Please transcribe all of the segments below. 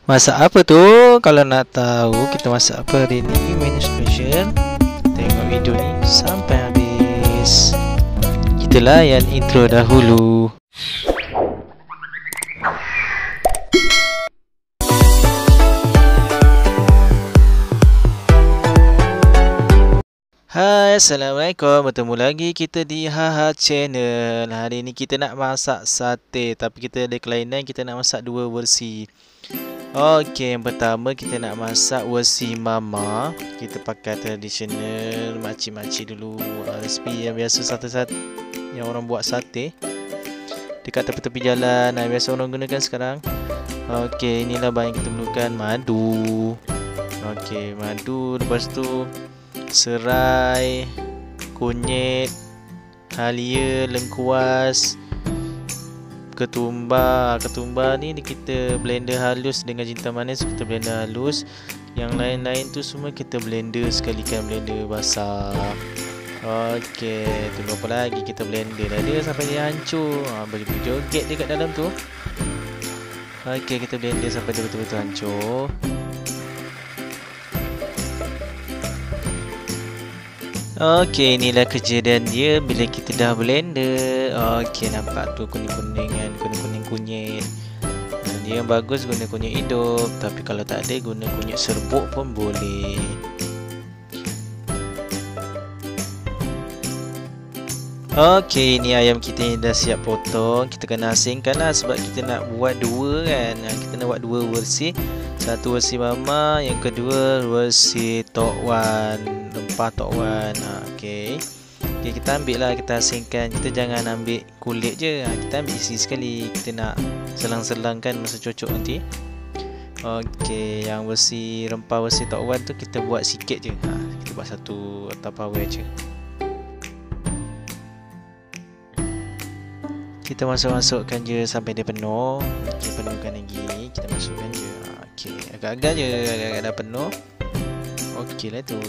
Masak apa tu? Kalau nak tahu kita masak apa hari ni, menu special, tengok video ni sampai habis. Kita layan intro dahulu. Hai, Assalamualaikum. Bertemu lagi kita di Haha Channel. Hari ni kita nak masak sate, tapi kita ada kelainan, kita nak masak dua versi. Okey, yang pertama kita nak masak versi mama. Kita pakai tradisional makcik-makcik dulu, resipi yang biasa sate-sate yang orang buat sate dekat tepi-tepi jalan, biasa orang gunakan sekarang. Okey, inilah bahan yang kita perlukan. Madu. Okey, madu, lepas tu serai, kunyit, halia, lengkuas, ketumbar. Ketumbar ni kita blender halus dengan jintan manis, kita blender halus. Yang lain-lain tu semua kita blender sekalikan, blender basah. Okey, tunggu apa lagi, kita blender dah dia sampai dia hancur. Boleh joget dekat dalam tu. Okey, kita blender sampai dia betul-betul hancur. Okey, inilah kejadian dia bila kita dah blender. Okey, nampak tu kuning-kuningan, kuning-kuning kunyit. Dia yang bagus guna kunyit hidup, tapi kalau tak ada guna kunyit serbuk pun boleh. Okey, ini ayam kita yang dah siap potong. Kita kena asingkan lah sebab kita nak buat dua kan. Kita nak buat dua versi. Satu versi mama, yang kedua versi Tok Wan, rempah Tok Wan. Okey. Okey, kita ambil lah, kita asingkan. Kita jangan ambil kulit je. Kita ambil isi sekali. Kita nak selang-selangkan masa cocok nanti. Okey, yang versi rempah versi Tok Wan tu kita buat sikit je. Kita buat satu Tupperware je. Kita masukkan je sampai dia penuh. Okey, penuhkan lagi. Kita masukkan je. Okey, agak-agak je, agak-agak dah penuh. Okey lah tu.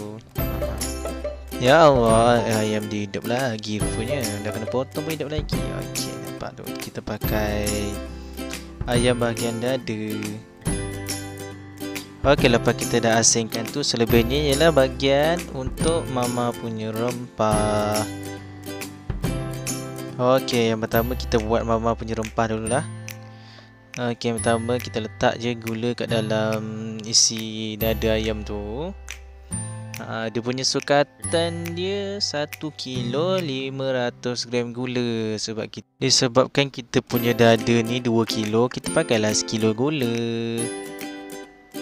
Ya Allah, ayam dia hidup lagi rupanya. Dah kena potong pun hidup lagi. Okey, nampak tu. Kita pakai ayam bahagian dada. Okey, lepas kita dah asingkan tu, selebihnya ialah bahagian untuk mama punya rempah. Okey, yang pertama kita buat mama punya rempah dululah. Okey, yang pertama kita letak je gula kat dalam isi dada ayam tu. Dia punya sukatan dia 1 kilo 500 gram gula. Disebabkan kita punya dada ni 2 kilo, kita pakailah 1 kilo gula.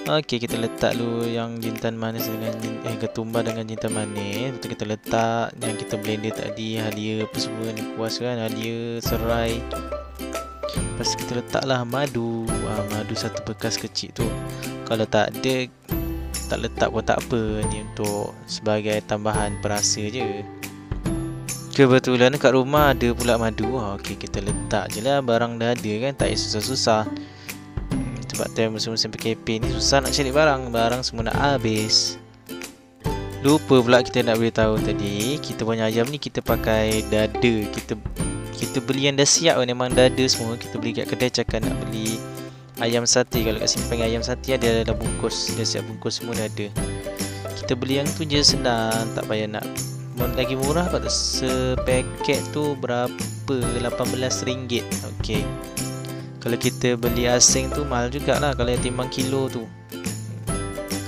Okey, kita letak dulu yang jintan manis dengan ketumbar dengan jintan manis. Lepas tu kita letak yang kita blender tadi, halia apa semua ni, kuas kan, halia, serai. Lepas tu kita letaklah madu. Madu satu bekas kecil tu. Kalau tak ada, tak letak pun tak apa. Ni untuk sebagai tambahan perasa je. Kebetulan kat rumah ada pula madu. Okey, kita letak je lah, barang dah ada kan, tak payah susah-susah. Sebab time musim-musim PKP ni susah nak cari barang. Barang semua nak habis. Lupa pula kita nak beritahu tadi, kita punya ayam ni kita pakai dada. Kita beli yang dah siap, memang dada semua. Kita beli kat kedai, cakap nak beli ayam sate. Kalau kat sini panggil ayam sate, ada dalam bungkus, dah siap bungkus semua dah ada. Kita beli yang tu je, senang, tak payah nak lagi murah. Kat sepaket tu berapa? RM18. Okey. Kalau kita beli asing tu mahal jugalah, kalau yang timbang kilo tu.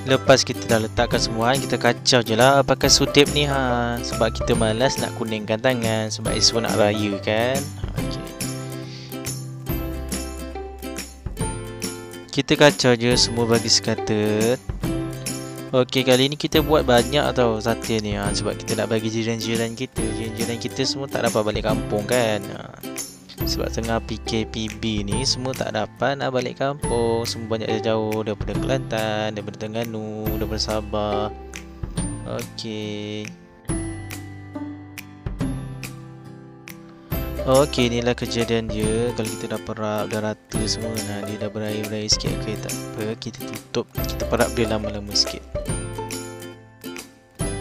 Lepas kita dah letakkan semua, kita kacau je lah pakai sudip ni sebab kita malas nak kuningkan tangan, sebab esok nak raya kan. Okay. Kita kacau je semua bagi sekata. Okey, kali ni kita buat banyak tau sate ni sebab kita nak bagi jiran-jiran kita. Jiran-jiran kita semua tak dapat balik kampung kan. Sebab tengah PKPB ni semua tak dapat nak balik kampung. Semua banyak jauh daripada Kelantan, daripada Terengganu, daripada Sabah. Okey. Okey, inilah kejadian dia. Kalau kita dah perap, dah rata semua, dia dah berair-berair sikit, okey, tak apa, kita tutup. Kita perap dia lama-lama sikit.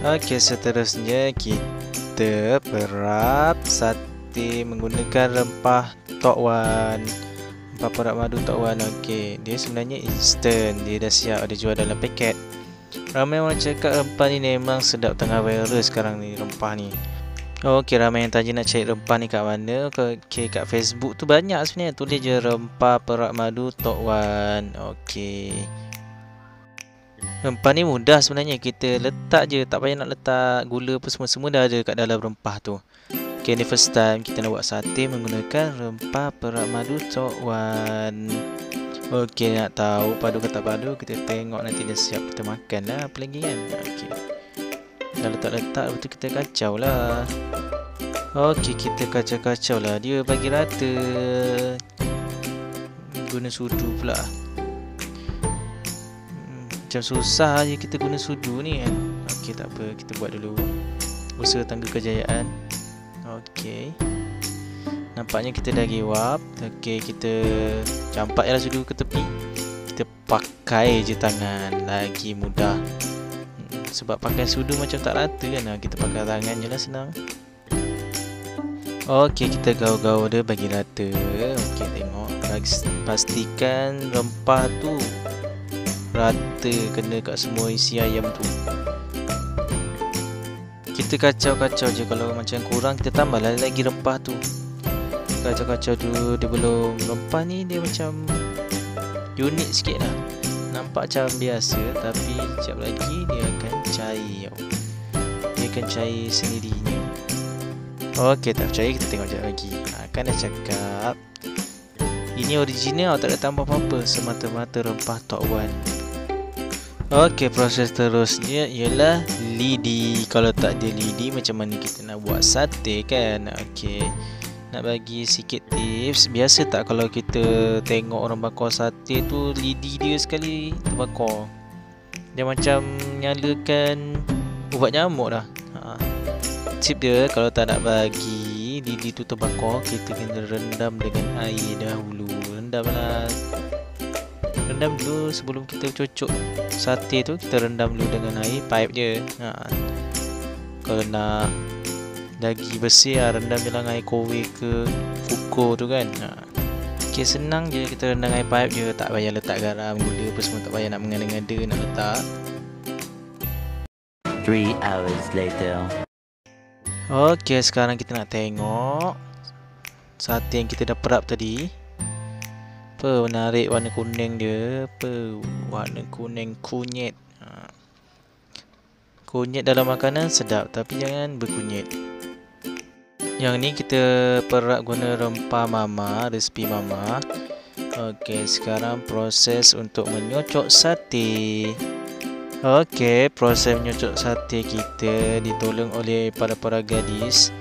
Okey, seterusnya kita perap sate menggunakan rempah Tok Wan. Rempah perak madu Tok Wan. Okey, dia sebenarnya instant, dia dah siap ada jual dalam paket. Ramai orang cakap rempah ni memang sedap, tengah viral sekarang ni rempah ni. Okey, ramai yang tanya nak cari rempah ni kat mana. Okey, kat Facebook tu banyak sebenarnya, tulis je rempah perak madu Tok Wan. Okey. Rempah ni mudah sebenarnya, kita letak je, tak payah nak letak gula apa semua dah ada kat dalam rempah tu. Okey, ni first time kita nak buat sate menggunakan rempah perak madu Tok Wan. Okey, nak tahu padu ke tak padu, kita tengok nanti dah siap, kita makan lah, apa lagi kan. Okey, dah letak-letak, lepas tu kita kacau lah. Okey, kita kacau-kacau lah dia bagi rata. Guna sudu pula. Macam susah je kita guna sudu ni kan. Okey, tak apa, kita buat dulu. Usaha tangga kejayaan. Okey, nampaknya kita dah give up. Okey, kita campak je lah sudu ke tepi. Kita pakai je tangan, lagi mudah. Sebab pakai sudu macam tak rata kan. Kita pakai tangan je lah, senang. Okey, kita gaul-gaul dia bagi rata. Okey, tengok, pastikan rempah tu rata, kena kat semua isi ayam tu. Kita kacau-kacau je, kalau macam kurang kita tambah lagi rempah tu. Kacau-kacau dulu, dia belum, rempah ni dia macam unik sikit lah. Nampak macam biasa, tapi sekejap lagi dia akan cair. Dia akan cair sendirinya. Okey, tak percaya, kita tengok sekejap lagi. Kan dah cakap ini original, tak ada tambah apa-apa, semata-mata rempah Tok Wan. Okey, proses terusnya ialah lidi. Kalau tak ada lidi, macam mana kita nak buat sate kan? Okey, nak bagi sikit tips. Biasa tak kalau kita tengok orang bakar sate tu, lidi dia sekali terbakar, dia macam nyalakan ubat nyamuk dah. Tip dia, kalau tak nak bagi lidi tu terbakar, kita kena rendam dengan air dahulu. Rendam dulu sebelum kita cucuk sate tu, kita rendam dulu dengan air pipe je. Kalau nak daging bersih, rendam dalam air kowe ke fuko tu kan. Okey, senang je, kita rendam air pipe je, tak payah letak garam, gula apa semua, tak payah nak mengada-ngada nak letak. 3 hours later. Okey, sekarang kita nak tengok sate yang kita dah perap tadi. Apa menarik warna kuning dia, apa warna kuning kunyit. Kunyit dalam makanan sedap, tapi jangan berkunyit. Yang ni kita perap guna rempah mama, resipi mama. Okey, sekarang proses untuk menyocok sate. Okey, proses menyocok sate kita ditolong oleh para gadis,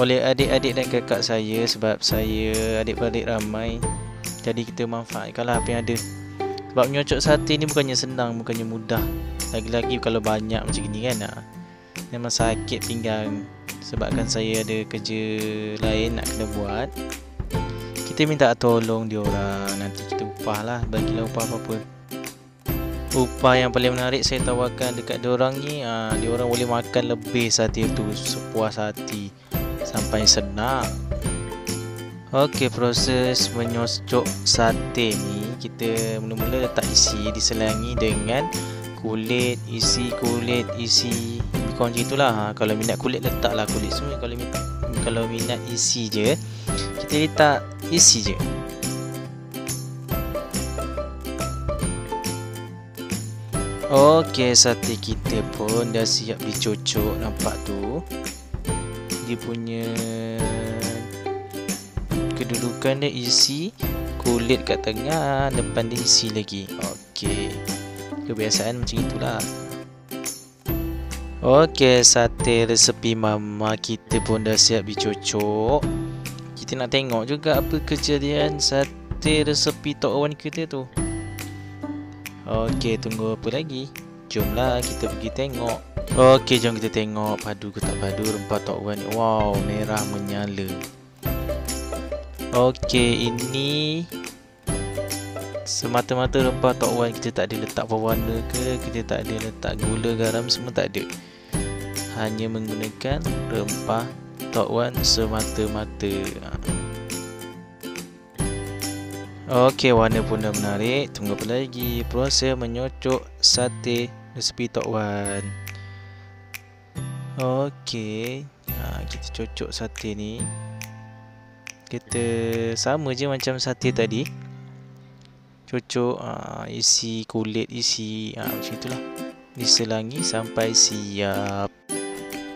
oleh adik-adik dan kakak saya, sebab saya adik-beradik ramai. Jadi kita manfaatkanlah apa yang ada. Sebab menyocok sate ni bukannya senang, bukannya mudah. Lagi-lagi kalau banyak macam ni kan. Memang sakit pinggang. Sebabkan saya ada kerja lain nak kena buat. Kita minta tolong diorang. Nanti kita upah lah, bagilah upah apa-apa. Upah yang paling menarik saya tawarkan dekat diorang ni, diorang boleh makan lebih sate tu sepuas hati, sampai senang. Okey, proses menyocok sate ni, kita mula-mula letak isi, diselangi dengan kulit, isi lebih kurang macam itulah. Kalau minat kulit letaklah kulit semua, kalau minat isi je, kita letak isi je. Okey, sate kita pun dah siap dicocok, nampak tu. Dia punya kedudukan dia isi, kulit kat tengah, depan dia isi lagi. Okey, kebiasaan macam itulah. Okey, sate resepi mama kita pun dah siap dicocok. Kita nak tengok juga apa kejadian sate resepi Tok Wan kita tu. Okey, tunggu apa lagi? Jomlah kita pergi tengok. Okey, jom kita tengok padu ke tak padu rempah Tok Wan ni. Wow, merah menyala. Okey, ini semata-mata rempah Tok Wan. Kita tak ada letak pewarna ke, kita tak ada letak gula, garam, semua tak ada. Hanya menggunakan rempah Tok Wan semata-mata. Okey, warna pun dah menarik. Tunggu apa lagi? Proses menyocok sate resepi Tok Wan. Okey, kita cocok sate ni. Kita sama je macam sate tadi. Cocok, isi kulit, isi macam itulah. Diselangi sampai siap.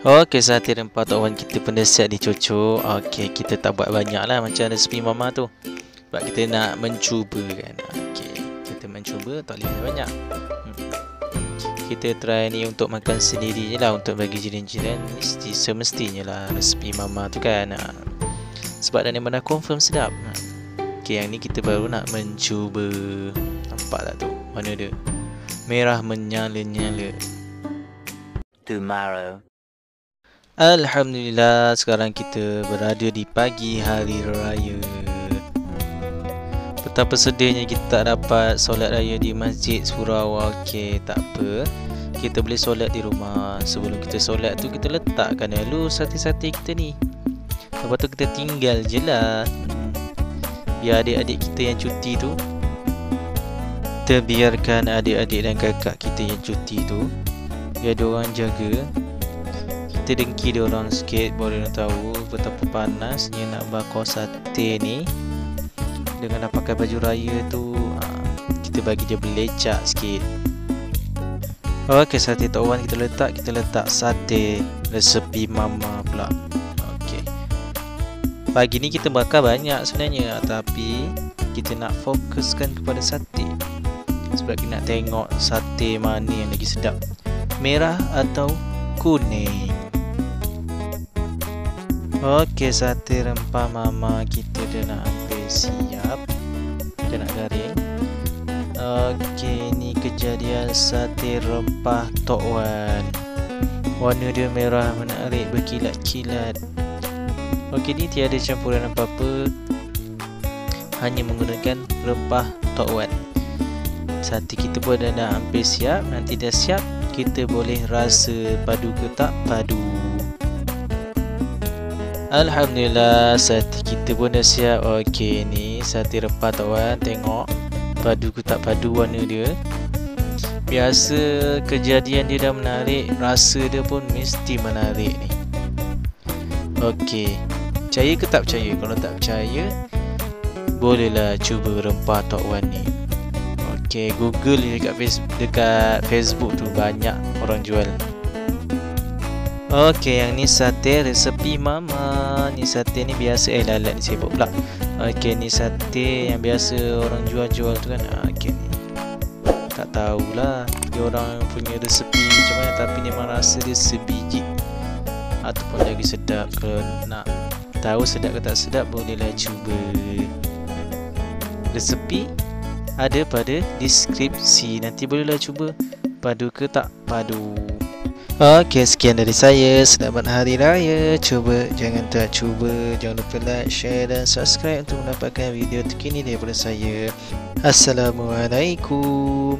Okey, sate rempah Tok Wan kita pun dah siap dicocok. Okey, kita tak buat banyak lah macam resepi mama tu. Sebab kita nak mencuba kan. Okey, kita mencuba tak boleh banyak. Kita try ni untuk makan sendiri je lah. Untuk bagi jiran-jiran mesti semestinya lah resepi mama tu kan. Sebab dah memang dah confirm sedap. Okey, yang ni kita baru nak mencuba. Nampak tak tu warna dia? Merah menyala-nyala. Tomorrow. Alhamdulillah, sekarang kita berada di pagi hari raya. Betapa sedihnya kita tak dapat solat raya di Masjid Surau. Okey, tak apa. Kita boleh solat di rumah. Sebelum kita solat tu, kita letakkan dulu sate-sate kita ni. Lepas tu kita tinggal je lah. Biar adik-adik kita yang cuti tu, kita biarkan adik-adik dan kakak kita yang cuti tu, biar diorang jaga. Kita dengki diorang sikit, baru diorang tahu betapa panasnya nak bakar sate ni. Dengan dah pakai baju raya tu, kita bagi dia belecak sikit. Okey, sate Tok Wan kita letak sate resepi mama pula. Okey, pagi ni kita bakar banyak sebenarnya, tapi kita nak fokuskan kepada sate. Sebab kita nak tengok sate mana yang lagi sedap, merah atau kuning. Okey, sate rempah mama kita dah nak hampir siap. Kita nak garing. Okey, ni kejadian sate rempah Tok Wan. Warna dia merah menarik, berkilat-kilat. Okey, ni tiada campuran apa-apa, hanya menggunakan rempah Tok Wan. Sate kita pun dah nak hampir siap. Nanti dah siap, kita boleh rasa padu ke tak padu. Alhamdulillah, sate kita pun dah siap. Okey, ni sate rempah Tok Wan. Tengok padu ke tak padu warna dia. Biasa kejadian dia dah menarik, rasa dia pun mesti menarik ni. Okey, percaya ke tak percaya? Kalau tak percaya, bolehlah cuba rempah Tok Wan ni. Okey, Google ni dekat Facebook tu banyak orang jual. Okey, yang ni sate resepi mama. Ni sate ni biasa lalat ni sibuk pula. Okey, ni sate yang biasa orang jual-jual tu kan. Okey, ni tak tahulah dia orang punya resepi macam mana, tapi memang rasa dia sebiji ataupun lagi sedap. Kalau nak tahu sedap ke tak sedap, bolehlah cuba. Resepi ada pada deskripsi. Nanti bolehlah cuba padu ke tak padu. Okey, sekian dari saya. Selamat Hari Raya. Cuba, jangan tak cuba. Jangan lupa like, share dan subscribe untuk mendapatkan video terkini daripada saya. Assalamualaikum.